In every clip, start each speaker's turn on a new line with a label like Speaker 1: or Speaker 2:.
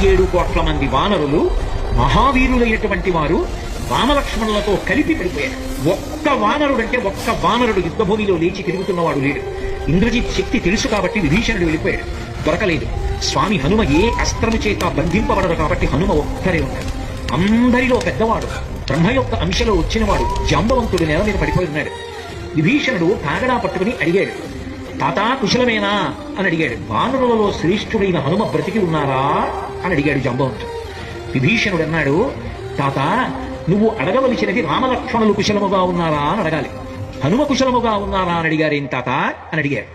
Speaker 1: 17 కోట్ల మంది వానరులు మహావీరులైనటువంటి వారు రామలక్ష్మణులతో కలిపి పడిపోయారు. ఒక్క వానరుడు యుద్ధభూమిలో లేచి తిరుగుతున్నవాడు లేడు. ఇంద్రజిత్ శక్తి తెలుసు కాబట్టి విభీషణుడు వెళ్ళిపోయాడు, దొరకలేదు. స్వామి హనుమ ఏ అస్త్రము చేత బంధింపబడదు కాబట్టి హనుమ ఒక్కరే ఉన్నాడు. అందరిలో పెద్దవాడు, బ్రహ్మ యొక్క అంశలో వచ్చినవాడు జాంబవంతుడు నేల మీద పడిపోయి ఉన్నాడు. విభీషణుడు కాగడా పట్టుకుని అడిగాడు, తాతా కుశలమేనా అని అడిగాడు. వానరులలో శ్రేష్ఠుడైన హనుమ బ్రతికి ఉన్నారా అని అడిగాడు జాంబవంతుడు. విభీషణుడు అన్నాడు, తాత నువ్వు అడగవలసినది రామలక్ష్మణులు కుశలముగా ఉన్నారా అని అడగాలి. హనుమ కుశలముగా ఉన్నారా అని అడిగారేం తాత అని అడిగారు.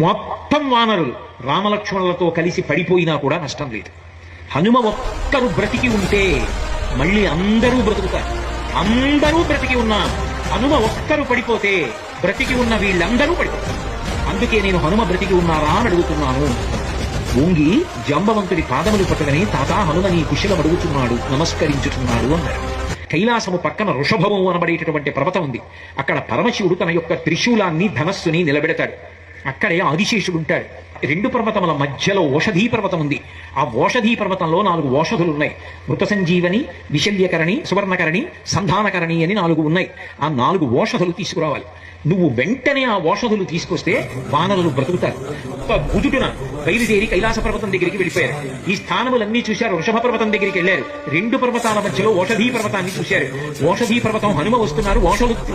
Speaker 1: మొత్తం వానరులు రామలక్ష్మణులతో కలిసి పడిపోయినా కూడా నష్టం లేదు. హనుమ ఒక్కరు బ్రతికి ఉంటే మళ్ళీ అందరూ బ్రతుకుతారు. అందరూ బ్రతికి ఉన్నా హనుమ ఒక్కరు పడిపోతే బ్రతికి ఉన్న వీళ్ళందరూ పడిపోతారు. అందుకే నేను హనుమ బ్రతికి ఉన్నారా అని అడుగుతున్నాను. ఓంగి జాంబవంతుడి పాదములు పట్టుకుని తాతా హనుమ నీ కుశలం అడుగుతున్నాడు, నమస్కరించుతున్నాడు అన్నాడు. కైలాసము పక్కన వృషభము అనబడేటటువంటి పర్వతం ఉంది. అక్కడ పరమశివుడు తన యొక్క త్రిశూలాన్ని ధనస్సుని నిలబెడతాడు. అక్కడే ఆదిశేషుడు ఉంటాడు. 2 పర్వతముల మధ్యలో ఓషధీ పర్వతం ఉంది. ఆ ఓషధీ పర్వతంలో 4 ఓషధులు ఉన్నాయి. మృత సంజీవని, విశల్యకరణి, సువర్ణకరణి, సంధానకరణి అని 4 ఉన్నాయి. ఆ 4 ఓషధులు తీసుకురావాలి. నువ్వు వెంటనే ఆ ఓషధులు తీసుకొస్తే వానరులు బ్రతుకుతారు. బుధుడున బయలుదేరి కైలాస పర్వతం దగ్గరికి వెళ్ళిపోయారు. ఈ స్థానములన్నీ చూశారు. వృషభ పర్వతం దగ్గరికి వెళ్లారు. 2 పర్వతాల మధ్యలో ఓషధీ పర్వతాన్ని చూశారు. ఓషధీ పర్వతం హనుమ వస్తున్నారు,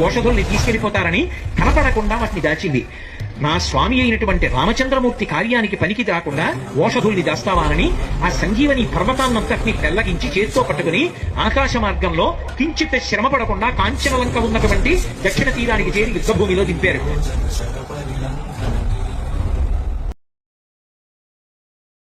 Speaker 1: ఓషధుల్ని తీసుకెళ్లిపోతారని కనపడకుండా వాటిని దాచింది. నా స్వామి అయినటువంటి రామచంద్రమూర్తి కార్యానికి పనికి రాకుండా ఓషధుల్ని దాస్తావానని ఆ సంజీవని పర్వతాన్నంతటిని పెళ్లగించి చేత్తో పట్టుకుని ఆకాశ మార్గంలో కించిత్ శ్రమ పడకుండా కాంచనలంక ఉన్నటువంటి దక్షిణ తీరానికి చేరి యుద్ధభూమిలో దింపారు.